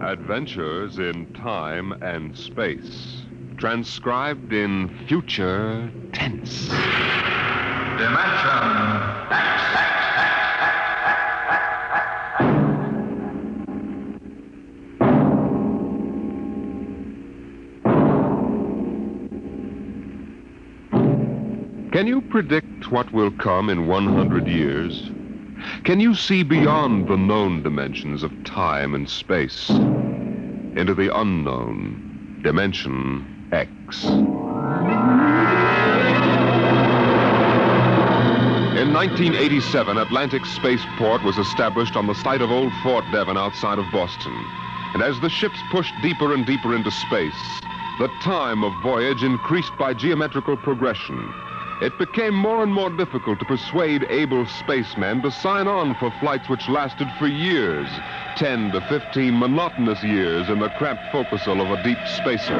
Adventures in Time and Space. Transcribed in future tense. Dimension X. Can you predict what will come in 100 years? Can you see beyond the known dimensions of time and space into the unknown Dimension X? In 1987, Atlantic Spaceport was established on the site of Old Fort Devon outside of Boston. And as the ships pushed deeper and deeper into space, the time of voyage increased by geometrical progression. It became more and more difficult to persuade able spacemen to sign on for flights which lasted for years, 10 to 15 monotonous years in the cramped forecastle of a deep spacer.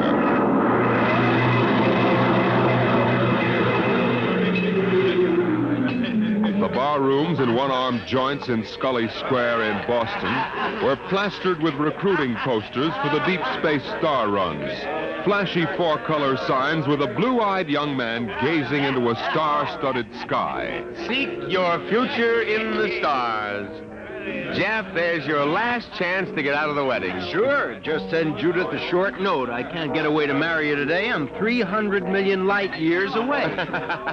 The bar rooms and one-armed joints in Scully Square in Boston were plastered with recruiting posters for the deep space star runs. Flashy four-color signs with a blue-eyed young man gazing into a star-studded sky. Seek your future in the stars. Jeff, there's your last chance to get out of the wedding. Sure. Just send Judith a short note. I can't get away to marry you today. I'm 300 million light years away.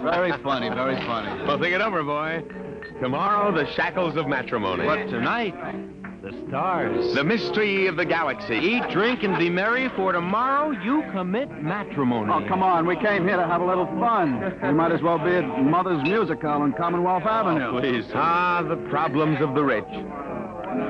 Very funny, very funny. Well, think it over, boy. Tomorrow, the shackles of matrimony. But tonight, the stars. The mystery of the galaxy. Eat, drink, and be merry, for tomorrow you commit matrimony. Oh, come on. We came here to have a little fun. We might as well be at Mother's Music Hall on Commonwealth Avenue. Please. Ah, the problems of the rich.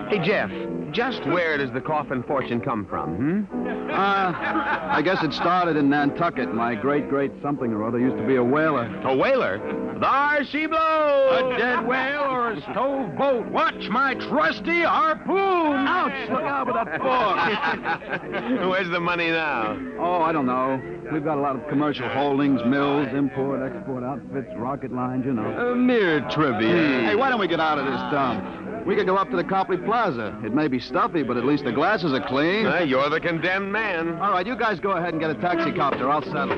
Hey, Jeff, just where does the coffin fortune come from, I guess it started in Nantucket. My great something or other used to be a whaler. A whaler? There she blows! A dead whale or a stove boat. Watch my trusty harpoon. Ouch! Look out with that fork. Where's the money now? Oh, I don't know. We've got a lot of commercial holdings, mills, import, export outfits, rocket lines, you know. Mere trivia. Hey, why don't we get out of this dump? We could go up to the Copley Plaza. It may be stuffy, but at least the glasses are clean. You're the condemned man. All right, you guys go ahead and get a taxi copter. I'll settle.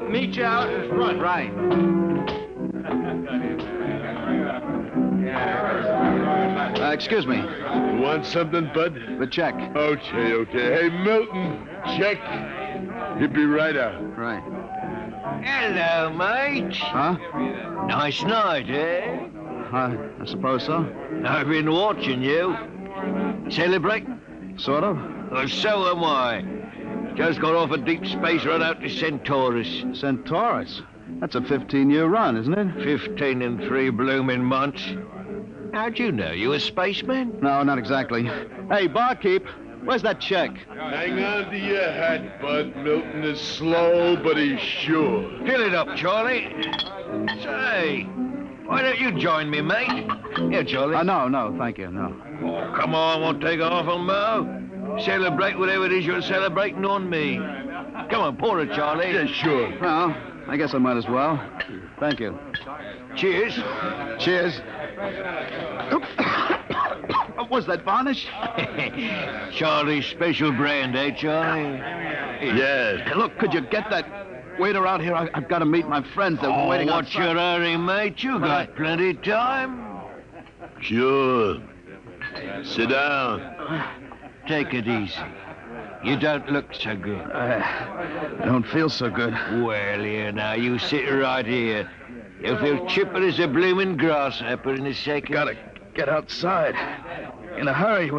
Meet you out in front. Right. Excuse me. You want something, bud? The check. Okay. Hey, Milton, check. He'll be right out. Right. Hello, mate. Huh? Nice night, eh? I suppose so. I've been watching you. Celebrate? Sort of. Well, so am I. Just got off a deep space run out to Centaurus. Centaurus? That's a 15-year run, isn't it? 15 and 3 blooming months. How'd you know? You a spaceman? No, not exactly. Hey, barkeep, where's that check? Hang on to your hat, bud. Milton is slow, but he's sure. Fill it up, Charlie. Say, why don't you join me, mate? Here, Charlie. No, thank you, no. Oh, come on, won't take off on Mo. Celebrate whatever it is you're celebrating on me. Come on, pour it, Charlie. Yeah, sure. Well, I guess I might as well. Thank you. Cheers. Cheers. Was that varnish? Charlie's special brand, eh, Charlie? Yes. Hey, look, could you get that waiter out here? I've got to meet my friends. They're waiting what's outside. your hurry, mate? You got plenty of time. Sure. Sit down. Take it easy. You don't look so good. I don't feel so good. Well, here now, you sit right here. You'll feel chipper as a blooming grasshopper in a second. Gotta get outside. In a hurry.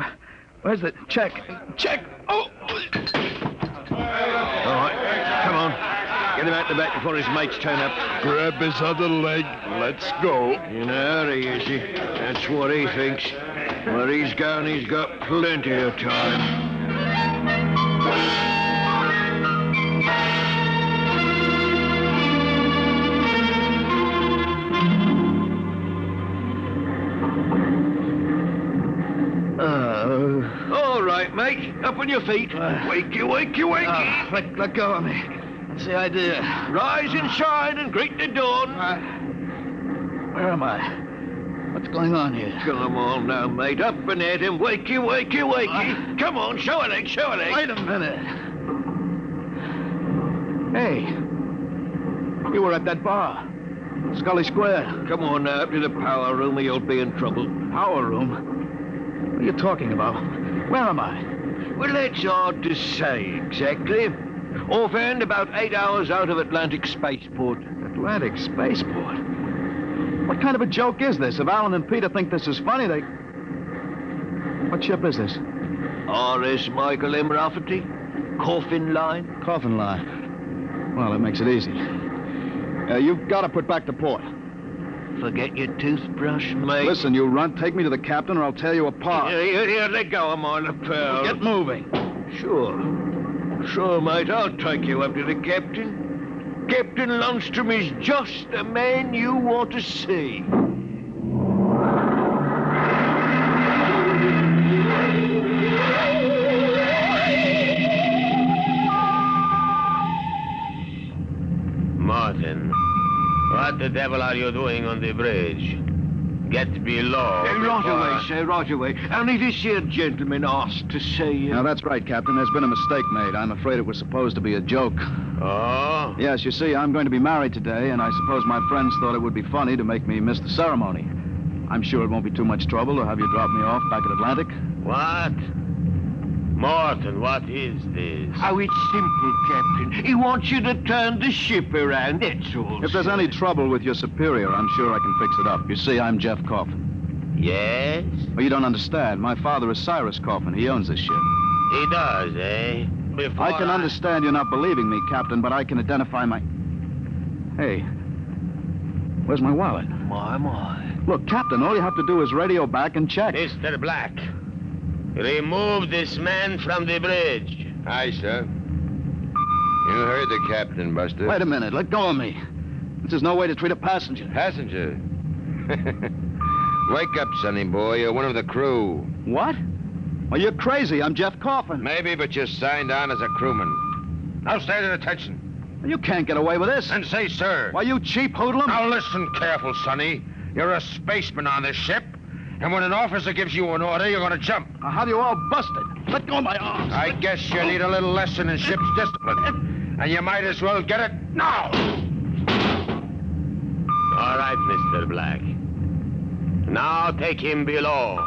Where's the check? Check! Oh! All right, come on. Get him out the back before his mates turn up. Grab his other leg. Let's go. In a hurry, is he? That's what he thinks. Where he's going, he's got plenty of time. All right, mate. Up on your feet. Wakey. Let go of me. That's the idea. Rise and shine and greet the dawn. Where am I? What's going on here? Come on now, mate. Up and at him. Wakey, wakey, wakey. Come on, show a leg, show a leg. Wait a minute. Hey, you were at that bar. Scully Square. Come on now, up to the power room or you'll be in trouble. Power room? What are you talking about? Where am I? Well, that's hard to say exactly. Offhand, about 8 hours out of Atlantic Spaceport. Atlantic Spaceport? What kind of a joke is this? If Alan and Peter think this is funny, they... What ship is this? R.S. Michael M. Rafferty. Coffin line. Coffin line. Well, that makes it easy. You've got to put back to port. Forget your toothbrush, mate. Listen, you runt, take me to the captain or I'll tear you apart. Here, let go of my lapel. Get moving. Sure, mate, I'll take you up to the captain. Captain Lundstrom is just the man you want to see. Martin, what the devil are you doing on the bridge? Get below. Right away, sir, right away. Only this here gentleman asked to see you. Now, that's right, Captain. There's been a mistake made. I'm afraid it was supposed to be a joke. Oh? Yes, you see, I'm going to be married today, and I suppose my friends thought it would be funny to make me miss the ceremony. I'm sure it won't be too much trouble to have you drop me off back at Atlantic. What? Martin, what is this? Oh, it's simple, Captain. He wants you to turn the ship around, that's all. If there's any trouble with your superior, I'm sure I can fix it up. You see, I'm Jeff Coffin. Yes? Well, you don't understand. My father is Cyrus Coffin. He owns this ship. He does, eh? Before I can understand you're not believing me, Captain, but I can identify my... Hey, where's my wallet? My. Look, Captain, all you have to do is radio back and check. Mr. Black, remove this man from the bridge. Aye, sir. You heard the captain, Buster. Wait a minute. Let go of me. This is no way to treat a passenger. Passenger. Wake up, sonny boy. You're one of the crew. What? Well, you're crazy. I'm Jeff Coffin. Maybe, but you're signed on as a crewman. Now stand at attention. You can't get away with this. And say, sir. Why, you cheap hoodlum. Now listen careful, sonny. You're a spaceman on this ship. And when an officer gives you an order, you're going to jump. I'll have you all busted. Let go of my arms. I guess you need a little lesson in ship's discipline. And you might as well get it now. All right, Mr. Black. Now take him below.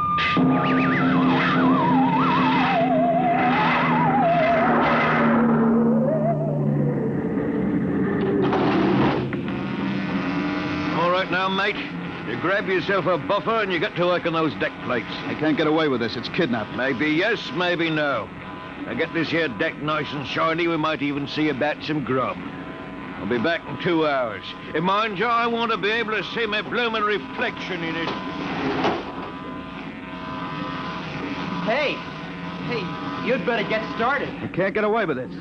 All right now, mate. You grab yourself a buffer and you get to work on those deck plates. I can't get away with this. It's kidnapping. Maybe yes, maybe no. Now get this here deck nice and shiny. We might even see about some grub. I'll be back in 2 hours. And mind you, I want to be able to see my bloomin' reflection in it. Hey, you'd better get started. I can't get away with this.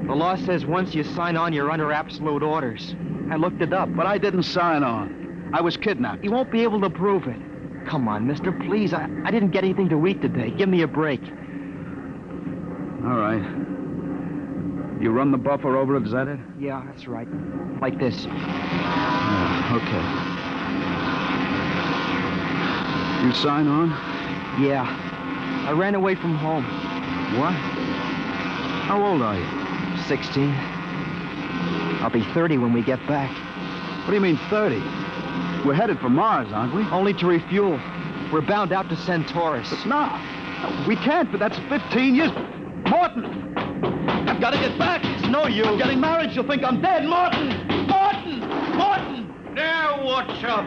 The law says once you sign on, you're under absolute orders. I looked it up. But I didn't sign on. I was kidnapped. You won't be able to prove it. Come on, mister, please. I didn't get anything to eat today. Give me a break. All right. You run the buffer over it, is that it? Yeah, that's right. Like this. Yeah, okay. You sign on? Yeah. I ran away from home. What? How old are you? 16. I'll be 30 when we get back. What do you mean 30? We're headed for Mars, aren't we? Only to refuel. We're bound out to Centaurus. But no, we can't, but that's 15 years. Morton! I've got to get back. It's no use. I'm getting married. She'll think I'm dead. Morton! Morton! Now what's up?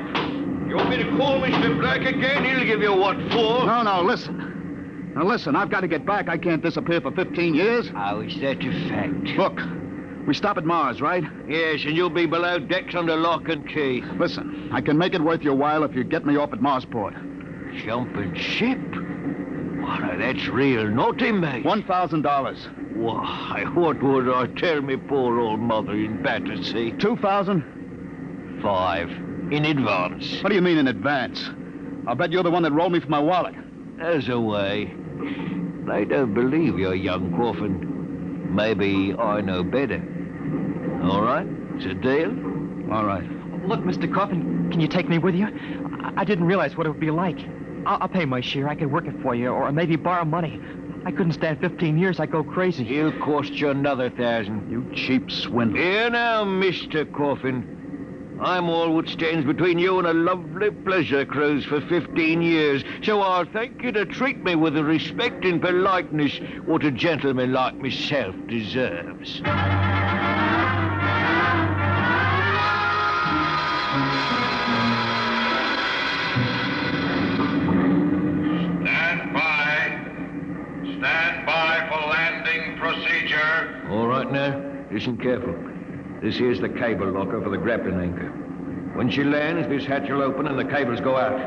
You want me to call Mr. Black again? He'll give you what for. No, listen. Now, listen, I've got to get back. I can't disappear for 15 years. How is that a fact? Look, we stop at Mars, right? Yes, and you'll be below decks under lock and key. Listen, I can make it worth your while if you get me off at Marsport. Jumping ship? Why, that's real naughty, mate. $1,000. Why, what would I tell me poor old mother in Battersea? $2,000? 5 in advance. What do you mean in advance? I'll bet you're the one that rolled me for my wallet. As a way. They don't believe you're young Coffin. Maybe I know better. All right? It's a deal? All right. Look, Mr. Coffin, can you take me with you? I didn't realize what it would be like. I'll pay my share. I could work it for you, or maybe borrow money. I couldn't stand 15 years. I'd go crazy. He'll cost you another 1,000. You cheap swindler. Here now, Mr. Coffin. I'm all what stands between you and a lovely pleasure cruise for 15 years, so I'll thank you to treat me with the respect and politeness what a gentleman like myself deserves. Stand by for landing procedure. All right now, listen careful. This here's the cable locker for the grappling anchor. When she lands, this hatch will open and the cables go out.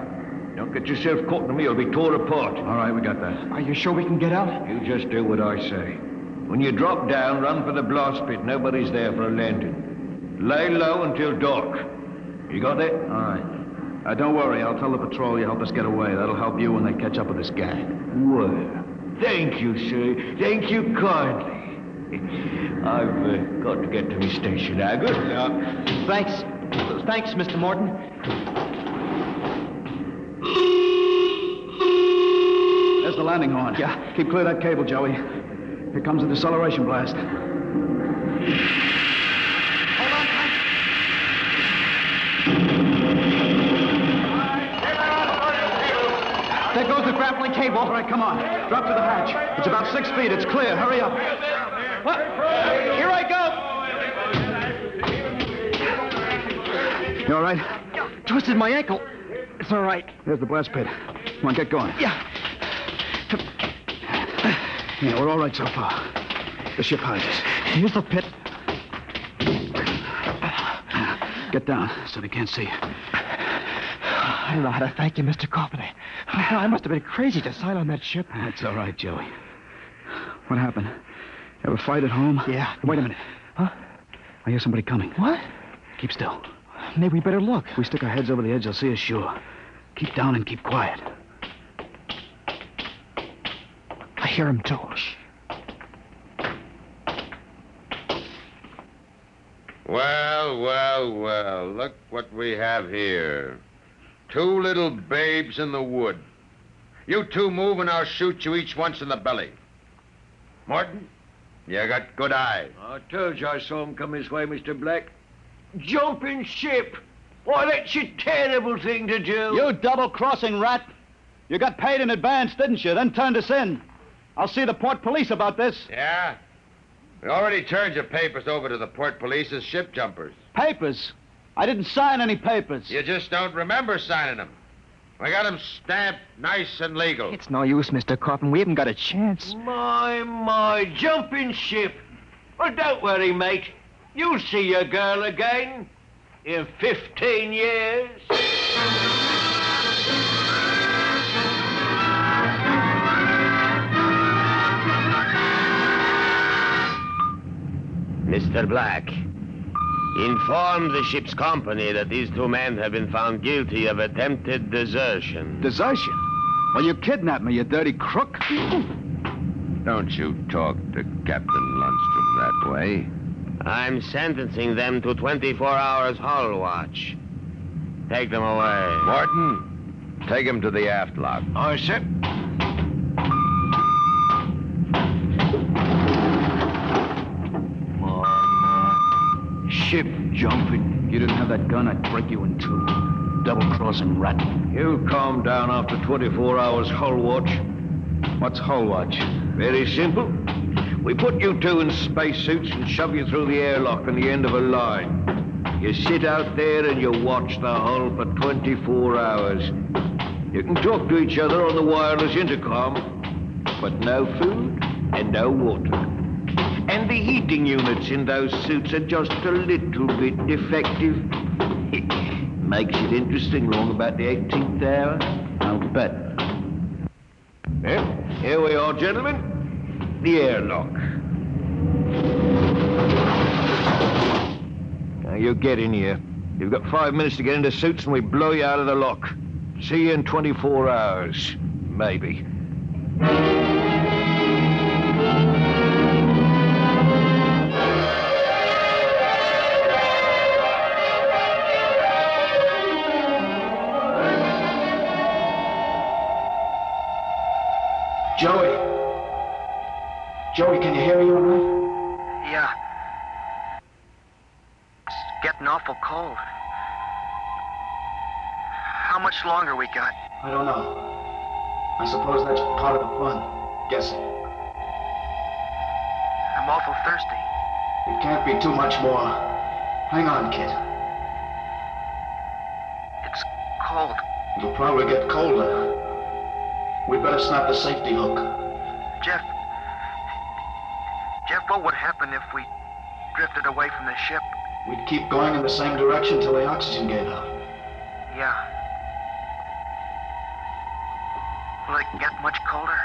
Don't get yourself caught in me, you'll be torn apart. All right, we got that. Are you sure we can get out? You just do what I say. When you drop down, run for the blast pit. Nobody's there for a landing. Lay low until dark. You got that? All right. Don't worry, I'll tell the patrol you helped us get away. That'll help you when they catch up with this gang. Well, thank you, sir. Thank you kindly. I've got to get to my station now. Good luck. Thanks. Thanks, Mr. Morton. There's the landing horn. Yeah. Keep clear of that cable, Joey. Here comes the deceleration blast. There goes the grappling cable. All right, come on. Drop to the hatch. It's about 6 feet. It's clear. Hurry up. What? Here I go. You all right? Twisted my ankle. It's all right. There's the blast pit. Come on, get going. Yeah. Yeah, we're all right so far. The ship hides us. Here's the pit. Get down so they can't see you. I don't know how to thank you, Mr. Coffin. I must have been crazy to sign on that ship. That's all right, Joey. What happened? You ever fight at home? Yeah. Wait a minute. Huh? I hear somebody coming. What? Keep still. Maybe we better look. If we stick our heads over the edge, they'll see us sure. Keep down and keep quiet. I hear him, too. Well, well, well, look what we have here. 2 little babes in the wood. You two move and I'll shoot you each once in the belly. Morton, you got good eyes. I told you I saw him come this way, Mr. Black. Jumping ship. Why, that's a terrible thing to do. You double-crossing rat. You got paid in advance, didn't you? Then turned us in. I'll see the port police about this. Yeah? We already turned your papers over to the port police as ship jumpers. Papers? I didn't sign any papers. You just don't remember signing them. We got them stamped nice and legal. It's no use, Mr. Coffin. We haven't got a chance. My, jumping ship. Well, don't worry, mate. You'll see your girl again in 15 years. Mr. Black, inform the ship's company that these 2 men have been found guilty of attempted desertion. Desertion? Well, you kidnapped me, you dirty crook. Don't you talk to Captain Lundstrom that way. I'm sentencing them to 24 hours hull watch. Take them away. Morton, take him to the aft lock. Aye, sir. My. Ship jumping. If you didn't have that gun, I'd break you in 2. Double-crossing rat. He'll calm down after 24 hours hull watch. What's hull watch? Very simple. We put you 2 in spacesuits and shove you through the airlock on the end of a line. You sit out there and you watch the hull for 24 hours. You can talk to each other on the wireless intercom, but no food and no water. And the heating units in those suits are just a little bit defective. Makes it interesting long about the 18th hour. I'll bet. Well, here we are, gentlemen. The airlock. Now, you get in here. You've got 5 minutes to get into suits and we blow you out of the lock. See you in 24 hours. Maybe. Joey. Joey, can you hear me all right? Yeah. It's getting awful cold. How much longer we got? I don't know. I suppose that's part of the fun. Guessing. I'm awful thirsty. It can't be too much more. Hang on, kid. It's cold. It'll probably get colder. We'd better snap the safety hook. Jeff, what would happen if we drifted away from the ship? We'd keep going in the same direction till the oxygen gave out. Yeah. Will it get much colder?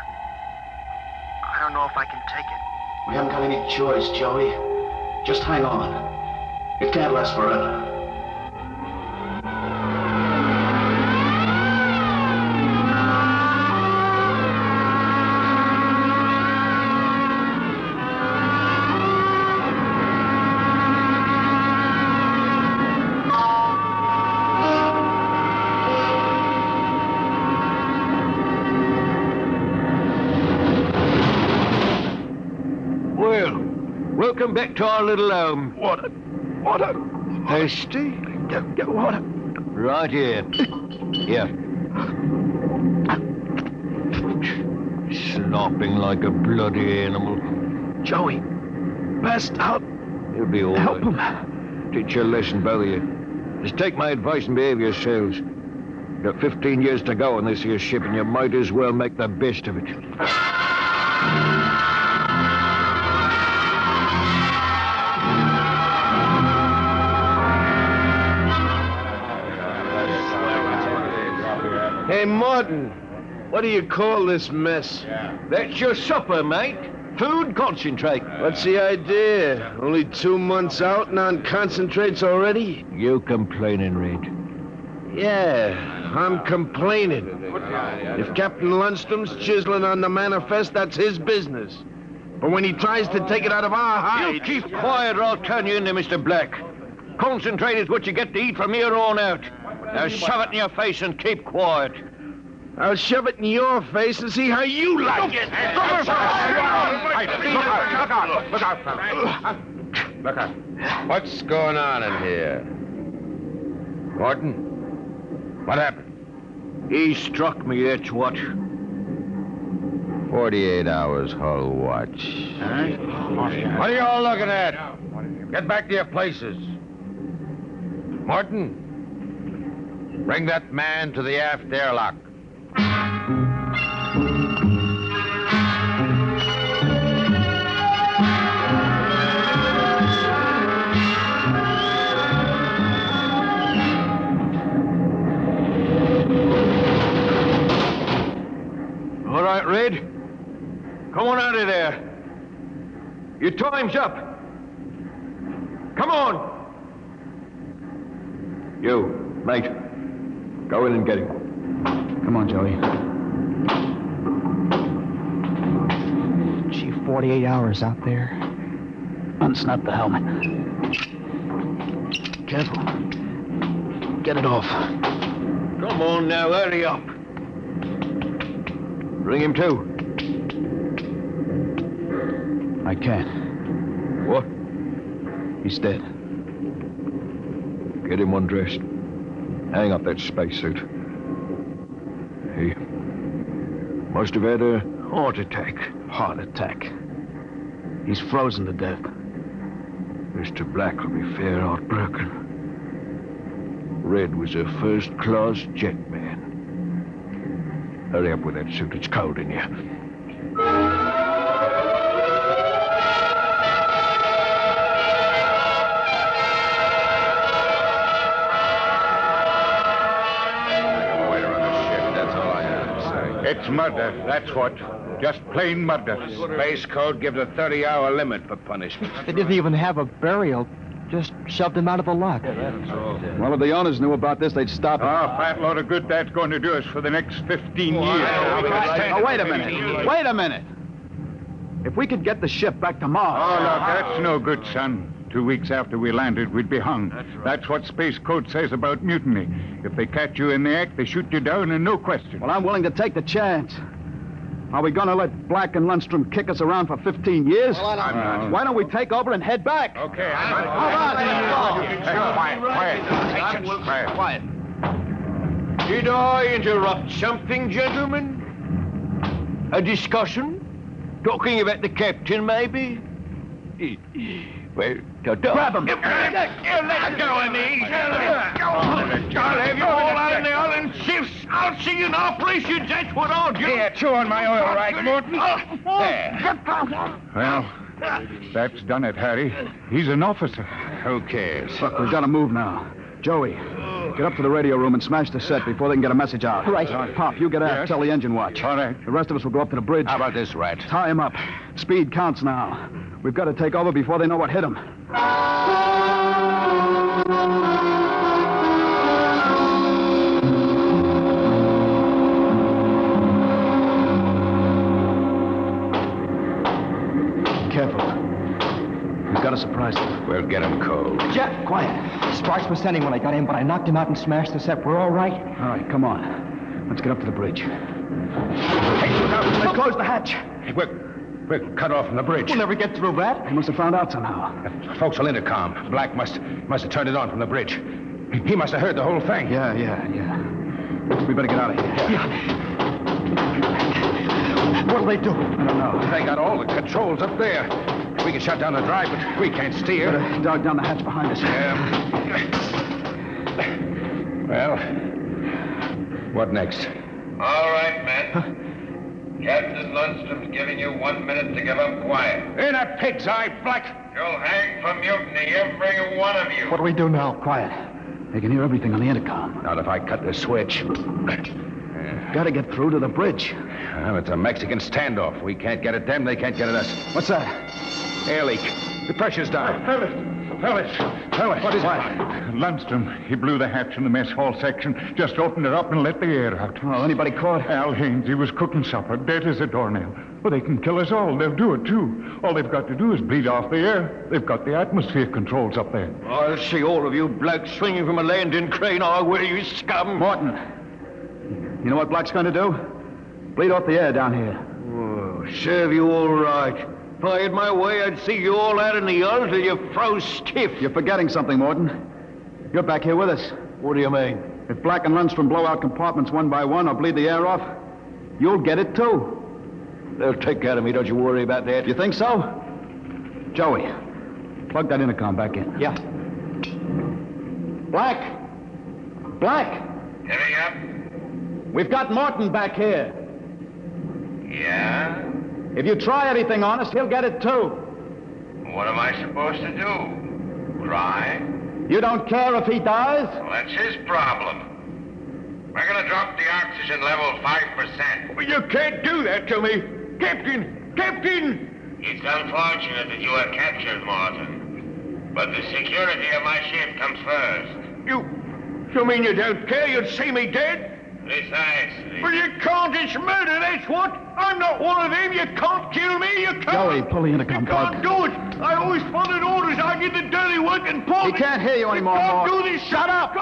I don't know if I can take it. We haven't got any choice, Joey. Just hang on. It can't last forever. Welcome back to our little home. Water. Thirsty? Get water. Right here. Here. Slopping like a bloody animal. Joey, passed out. You'll be all Help right. him. Teach you a lesson, both of you. Just take my advice and behave yourselves. You've got 15 years to go on this here ship, and you might as well make the best of it. Hey, Martin, what do you call this mess? That's your supper, mate. Food concentrate. What's the idea? Only 2 months out and on concentrates already? You complaining, Red? Yeah, I'm complaining. If Captain Lundstrom's chiseling on the manifest, that's his business. But when he tries to take it out of our hides... You keep quiet or I'll turn you into Mr. Black. Concentrate is what you get to eat from here on out. Now shove it in your face and keep quiet. I'll shove it in your face and see how you like it. Look out, fella. Look out. What's going on in here? Gordon? What happened? He struck me, that's what. 48 hours hull watch. What are you all looking at? Get back to your places. Morton, bring that man to the aft airlock. All right, Red. Come on out of there. Your time's up. Come on. You, mate. Go in and get him. Come on, Joey. Gee, 48 hours out there. Unsnap the helmet. Careful. Get it off. Come on now, hurry up. Bring him to. I can't. What? He's dead. Get him undressed. Hang up that spacesuit. He must have had a heart attack. Heart attack. He's frozen to death. Mr. Black will be fair heartbroken. Red was a first-class jet man. Hurry up with that suit. It's cold in here. It's murder, that's what. Just plain murder. Space Code gives a 30-hour limit for punishment. They didn't even have a burial. Just shoved him out of the lock. Well, if the owners knew about this, they'd stop it. Fat load of good that's going to do us for the next 15 years. Oh, wait a minute. Wait a minute. If we could get the ship back to Mars... Oh, look, that's no good, son. 2 weeks after we landed, we'd be hung. That's what Space Code says about mutiny. If they catch you in the act, they shoot you down and no question. Well, I'm willing to take the chance. Are we gonna let Black and Lundstrom kick us around for 15 years? Well, I'm not. Why don't we take over and head back? Okay, Quiet. Did I interrupt something, gentlemen? A discussion? Talking about the captain, maybe? Well, grab him. Let go of me. I'll have you all out in the island shifts. I'll see you in operations. That's what I'll do. Here, chew on my oil rag, Morton. There. Well, that's done it, Harry. He's an officer. Who cares? Look, we've got to move now. Joey, get up to the radio room and smash the set before they can get a message out. Right. Pop, you get out Yes. and tell the engine watch. All right. The rest of us will go up to the bridge. How about this, Rat? Tie him up. Speed counts now. We've got to take over before they know what hit him. Careful. We've got to surprise them. We'll get him cold. Jeff, quiet. Sparks was sending when I got in, but I knocked him out and smashed the set. We're all right. All right, come on. Let's get up to the bridge. Hey, look out. They closed the hatch. We're cut off from the bridge. We'll never get through that. They must have found out somehow. Forecastle intercom. Black must have turned it on from the bridge. He must have heard the whole thing. Yeah. We better get out of here. What'll they do? I don't know. They got all the controls up there. We can shut down the drive, but we can't steer. Better dog down the hatch behind us. Well, what next? All right, men. Captain Lundstrom's giving you 1 minute to give up quiet. In a pig's eye, Black. You'll hang for mutiny, every one of you. What do we do now? Quiet. They can hear everything on the intercom. Not if I cut the switch. Got to get through to the bridge. Well, it's a Mexican standoff. We can't get at them, they can't get at us. What's that? Air leak. The pressure's down. Fellas. What is it? Lundstrom, he blew the hatch in the mess hall section, just opened it up and let the air out. Oh, anybody caught? Al Haynes, he was cooking supper, dead as a doornail. Well, they can kill us all. They'll do it, too. All they've got to do is bleed off the air. They've got the atmosphere controls up there. I'll see all of you blokes swinging from a landing crane. I will, you scum. Morton, you know what Black's going to do? Bleed off the air down here. Oh, serve you all right. If I had my way, I'd see you all out in the yard till you froze stiff. You're forgetting something, Morton. You're back here with us. What do you mean? If Black and Lundstrom blow out compartments one by one or bleed the air off, you'll get it, too. They'll take care of me, don't you worry about that. You think so? Joey, plug that intercom back in. Yeah. Black! Heavy up? We've got Morton back here. Yeah? If you try anything on us, he'll get it, too. What am I supposed to do? Try? You don't care if he dies? Well, that's his problem. We're gonna drop the oxygen level 5%. But you can't do that to me. Captain! It's unfortunate that you were captured, Morton. But the security of my ship comes first. You mean you don't care? You'd see me dead? Precisely. Well, you can't. It's murder, that's what. I'm not one of them. You can't kill me. You can't. Joey, pull the intercom You can't plug. do it. I always followed orders. I did the dirty work and Paul. He can't hear you anymore, You can't Morton. do this. Shut up.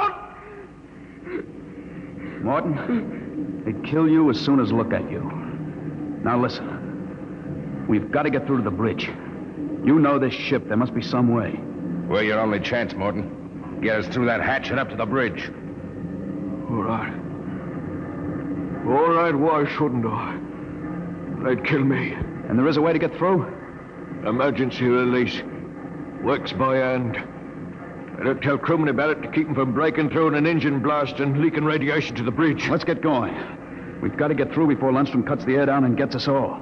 Morton, they'd kill you as soon as look at you. Now listen. We've got to get through to the bridge. You know this ship. There must be some way. We're your only chance, Morton. Get us through that hatch and up to the bridge. All right. All right, why shouldn't I? They'd kill me. And there is a way to get through? Emergency release. Works by hand. I don't tell crewmen about it to keep them from breaking through in an engine blast and leaking radiation to the bridge. Let's get going. We've got to get through before Lundstrom cuts the air down and gets us all.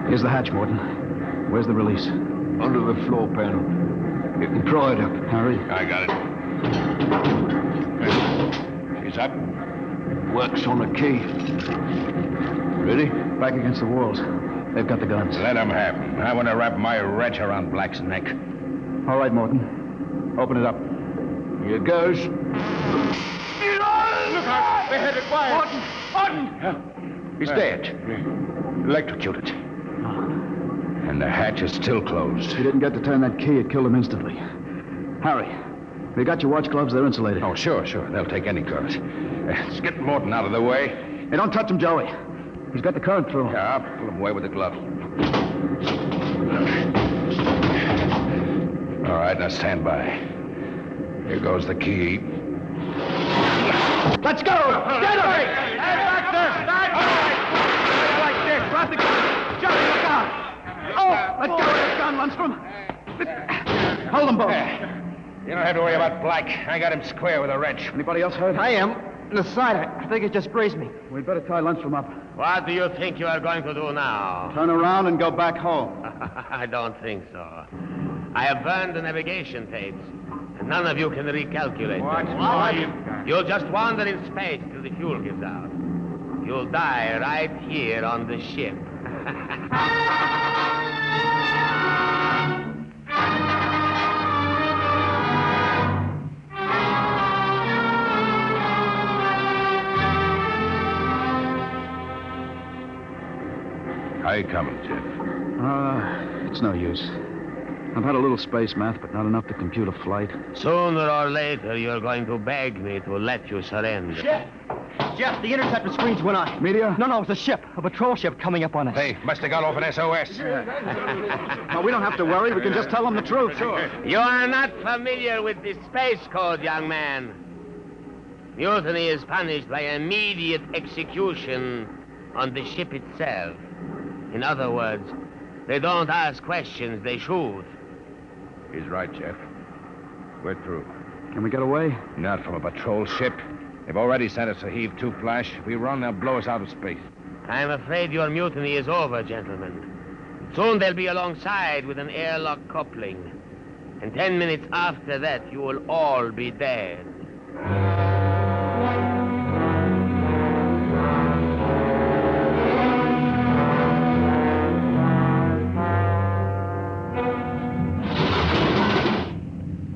Here's the hatch, Morton. Where's the release? Under the floor panel. You can pry it up. Harry? I got it. She's up. Works on a key. Ready? Back against the walls. They've got the guns. Let them have them. I want to wrap my wrench around Black's neck. All right, Morton. Open it up. Here goes. Look out! They had it quiet. Morton! He's dead. Electrocuted. And the hatch is still closed. If he didn't get to turn that key, it killed him instantly. Harry, we got your watch gloves. They're insulated. Oh, sure. They'll take any current. Let's get Morton out of the way. Hey, don't touch him, Joey. He's got the current through. Yeah, I'll pull him away with the glove. All right, now stand by. Here goes the key. Let's go! Get him! Hey, back there! Like this. Drop the gun. Joey, look out! Oh, let go of that gun, Lundstrom. Hold them both. You don't have to worry about Black. I got him square with a wrench. Anybody else hurt? I am. In the side. I think it just grazed me. We'd better tie Lundstrom up. What do you think you are going to do now? Turn around and go back home. I don't think so. I have burned the navigation tapes, and none of you can recalculate them. You'll just wander in space till the fuel gives out. You'll die right here on the ship. How you coming, Jeff? It's no use. I've had a little space math, but not enough to compute a flight. Sooner or later, you're going to beg me to let you surrender. Jeff, the interceptor screens went on. Meteor? No, it's a ship. A patrol ship coming up on us. Hey, must have got off an SOS. No, we don't have to worry. We can just tell them the truth. Sure. You are not familiar with the space code, young man. Mutiny is punished by immediate execution on the ship itself. In other words, they don't ask questions, they shoot. He's right, Jeff. We're through. Can we get away? Not from a patrol ship. They've already sent us a heave-to flash. If we run, they'll blow us out of space. I'm afraid your mutiny is over, gentlemen. Soon they'll be alongside with an airlock coupling. And 10 minutes after that, you will all be dead.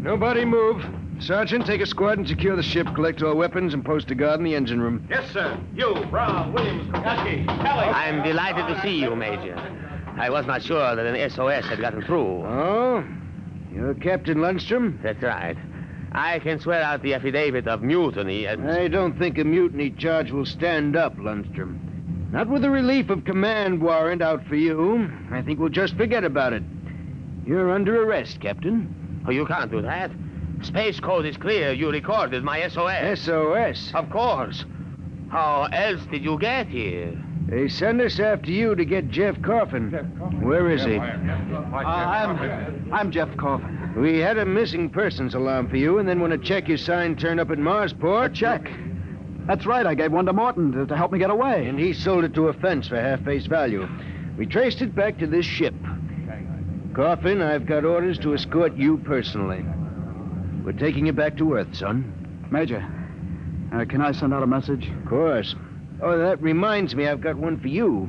Nobody move. Sergeant, take a squad and secure the ship. Collect all weapons and post a guard in the engine room. Yes, sir. You, Brown, Williams, Kokoski, Kelly. I'm delighted to see you, Major. I was not sure that an SOS had gotten through. Oh? You're Captain Lundstrom? That's right. I can swear out the affidavit of mutiny and... I don't think a mutiny charge will stand up, Lundstrom. Not with a relief of command warrant out for you. I think we'll just forget about it. You're under arrest, Captain. Oh, you can't do that. Space code is clear. You recorded my SOS. SOS? Of course. How else did you get here? They sent us after you to get Jeff Coffin. Where is he? I'm Jeff Coffin. We had a missing persons alarm for you, and then when a check you signed turned up at Marsport... A check? That's right. I gave one to Morton to help me get away. And he sold it to a fence for half face value. We traced it back to this ship. Coffin, I've got orders to escort you personally. We're taking you back to Earth, son. Major, can I send out a message? Of course. Oh, that reminds me, I've got one for you.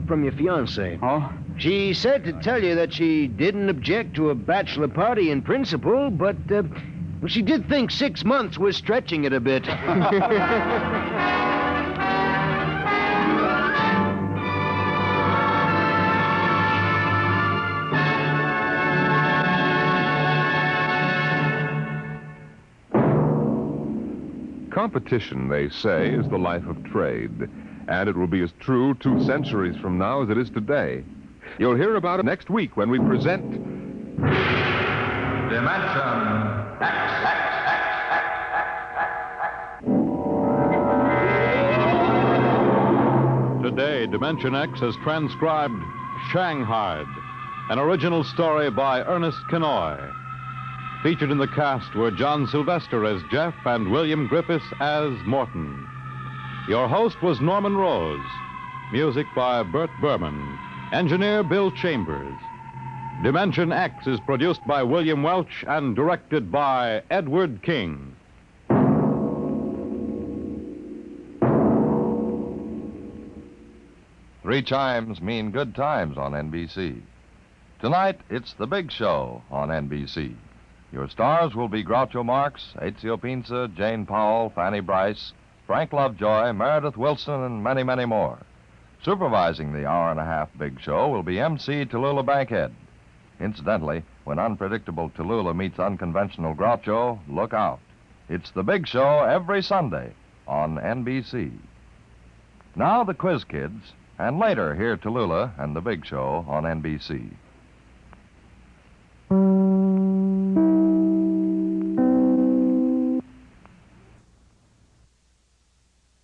From your fiancée. Oh? She said to tell you that she didn't object to a bachelor party in principle, but, well, she did think 6 months was stretching it a bit. Competition, they say, is the life of trade, and it will be as true 2 centuries from now as it is today. You'll hear about it next week when we present... Dimension X. Today, Dimension X has transcribed Shanghaid, an original story by Ernest Kenoy. Featured in the cast were John Sylvester as Jeff and William Griffiths as Morton. Your host was Norman Rose. Music by Bert Berman. Engineer Bill Chambers. Dimension X is produced by William Welch and directed by Edward King. 3 chimes mean good times on NBC. Tonight, it's The Big Show on NBC. Your stars will be Groucho Marx, Ezio Pinza, Jane Powell, Fanny Bryce, Frank Lovejoy, Meredith Wilson, and many, many more. Supervising the hour-and-a-half Big Show will be MC Tallulah Bankhead. Incidentally, when unpredictable Tallulah meets unconventional Groucho, look out. It's the Big Show every Sunday on NBC. Now the Quiz Kids, and later hear Tallulah and the Big Show on NBC.